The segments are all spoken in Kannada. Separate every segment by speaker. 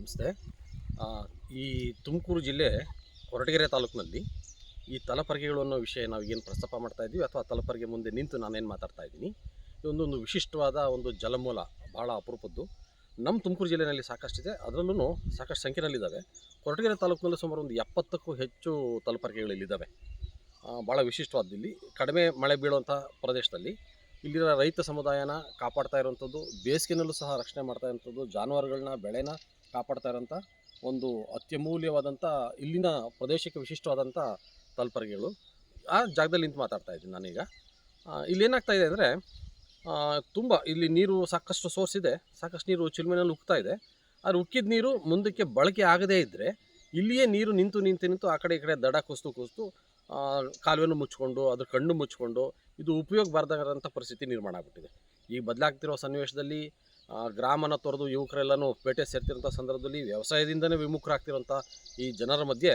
Speaker 1: ನಮಸ್ತೆ. ಆ, ಈ ತುಮಕೂರು ಜಿಲ್ಲೆ ಕೊರಟಗೆರೆ ತಾಲೂಕಿನಲ್ಲಿ ಈ ತಲಪರ್ಗಿಗಳು ಅನ್ನೋ ವಿಷಯ ನಾವು ಏನು ಪ್ರಸ್ತಾಪ ಮಾಡ್ತಾ ಇದ್ದೀವಿ ಅಥವಾ ತಲಪರ್ಗೆ ಮುಂದೆ ನಿಂತು ನಾನೇನು ಮಾತಾಡ್ತಾ ಇದ್ದೀನಿ, ಇದೊಂದೊಂದು ವಿಶಿಷ್ಟವಾದ ಒಂದು ಜಲಮೂಲ, ಭಾಳ ಅಪರೂಪದ್ದು. ನಮ್ಮ ತುಮಕೂರು ಜಿಲ್ಲೆಯಲ್ಲಿ ಸಾಕಷ್ಟಿದೆ, ಅದರಲ್ಲೂ ಸಾಕಷ್ಟು ಸಂಖ್ಯೆಯಲ್ಲಿದ್ದಾವೆ. ಕೊರಟಗೆರೆ ತಾಲೂಕಿನಲ್ಲಿ ಸುಮಾರು ಒಂದು 70ಕ್ಕೂ ಹೆಚ್ಚು ತಲಪರ್ಗಿಗಳಿದ್ದಾವೆ. ಭಾಳ ವಿಶಿಷ್ಟವಾದ್ದು. ಇಲ್ಲಿ ಕಡಿಮೆ ಮಳೆ ಬೀಳುವಂಥ ಪ್ರದೇಶದಲ್ಲಿ ಇಲ್ಲಿರೋ ರೈತ ಸಮುದಾಯನ ಕಾಪಾಡ್ತಾ ಇರೋವಂಥದ್ದು, ಬೇಸಿಗೆನಲ್ಲೂ ಸಹ ರಕ್ಷಣೆ ಮಾಡ್ತಾ ಇರೋಂಥದ್ದು, ಜಾನುವಾರುಗಳನ್ನ ಬೆಳೆನ ಕಾಪಾಡ್ತಾ ಇರೋಂಥ ಒಂದು ಅತ್ಯಮೂಲ್ಯವಾದಂಥ ಇಲ್ಲಿನ ಪ್ರದೇಶಕ್ಕೆ ವಿಶಿಷ್ಟವಾದಂಥ ತಲಪರ್ಗಿಗಳು. ಆ ಜಾಗದಲ್ಲಿ ನಿಂತು ಮಾತಾಡ್ತಾ ಇದ್ದೀನಿ ನಾನೀಗ. ಇಲ್ಲೇನಾಗ್ತಾ ಇದೆ ಅಂದರೆ, ತುಂಬ ಇಲ್ಲಿ ನೀರು ಸಾಕಷ್ಟು ಸೋರ್ಸ್ ಇದೆ, ಸಾಕಷ್ಟು ನೀರು ಚಿಲ್ಮೆನಲ್ಲಿ ಉಕ್ತಾ ಇದೆ. ಆದರೆ ಉಕ್ಕಿದ ನೀರು ಮುಂದಕ್ಕೆ ಬಳಕೆ ಆಗದೇ ಇದ್ದರೆ ಇಲ್ಲಿಯೇ ನೀರು ನಿಂತು ಆ ಕಡೆ ಈ ಕಡೆ ದಡ ಕುಸ್ತು ಕಾಲುವೆನೂ ಮುಚ್ಕೊಂಡು ಅದ್ರ ಕಣ್ಣು ಮುಚ್ಕೊಂಡು ಇದು ಉಪಯೋಗ ಬಾರ್ದಾರಂಥ ಪರಿಸ್ಥಿತಿ ನಿರ್ಮಾಣ ಆಗ್ಬಿಟ್ಟಿದೆ. ಈಗ ಬದಲಾಗ್ತಿರೋ ಸನ್ನಿವೇಶದಲ್ಲಿ ಗ್ರಾಮನ ತೊರೆದು ಯುವಕರೆಲ್ಲನೂ ಪೇಟೆ ಸೇರ್ತಿರೋಂಥ ಸಂದರ್ಭದಲ್ಲಿ ವ್ಯವಸಾಯದಿಂದನೇ ವಿಮುಖರಾಗ್ತಿರೋಂಥ ಈ ಜನರ ಮಧ್ಯೆ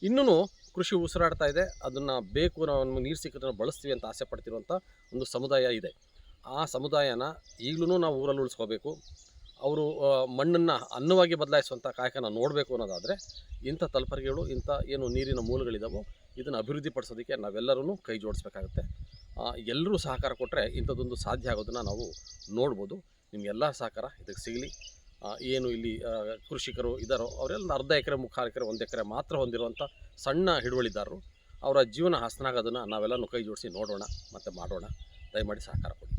Speaker 1: ಇನ್ನೂ ಕೃಷಿ ಉಸಿರಾಡ್ತಾ ಇದೆ. ಅದನ್ನು ಬೇಕು, ನಾವು ನೀರು ಸಿಕ್ಕದನ್ನು ಬಳಸ್ತೀವಿ ಅಂತ ಆಸೆ ಪಡ್ತಿರುವಂಥ ಒಂದು ಸಮುದಾಯ ಇದೆ. ಆ ಸಮುದಾಯನ ಈಗಲೂ ನಾವು ಊರಲ್ಲಿ ಉಳಿಸ್ಕೋಬೇಕು. ಅವರು ಮಣ್ಣನ್ನು ಅನ್ನವಾಗಿ ಬದಲಾಯಿಸುವಂಥ ಕಾಯಕನ ನೋಡಬೇಕು ಅನ್ನೋದಾದರೆ ಇಂಥ ತಲಪರ್ಗಿಗಳು, ಇಂಥ ಏನು ನೀರಿನ ಮೂಲಗಳಿದಾವೋ ಇದನ್ನು ಅಭಿವೃದ್ಧಿಪಡಿಸೋದಕ್ಕೆ ನಾವೆಲ್ಲರೂ ಕೈ ಜೋಡಿಸ್ಬೇಕಾಗುತ್ತೆ. ಎಲ್ಲರೂ ಸಹಕಾರ ಕೊಟ್ಟರೆ ಇಂಥದ್ದೊಂದು ಸಾಧ್ಯ ಆಗೋದನ್ನು ನಾವು ನೋಡ್ಬೋದು. ನಿಮಗೆಲ್ಲ ಸಹಕಾರ ಇದಕ್ಕೆ ಸಿಗಲಿ. ಏನು ಇಲ್ಲಿ ಕೃಷಿಕರು ಇದ್ದಾರೋ ಅವರೆಲ್ಲ ಅರ್ಧ ಎಕರೆ, ಮುಕ್ಕಾಲು ಎಕರೆ, 1 ಎಕರೆ ಮಾತ್ರ ಹೊಂದಿರುವಂಥ ಸಣ್ಣ ಹಿಡುವಳಿದಾರರು, ಅವರ ಜೀವನ ಹಸನಾಗೋದನ್ನು ನಾವೆಲ್ಲನೂ ಕೈ ಜೋಡಿಸಿ ನೋಡೋಣ ಮತ್ತು ಮಾಡೋಣ. ದಯಮಾಡಿ ಸಹಕಾರ ಕೊಡಿ.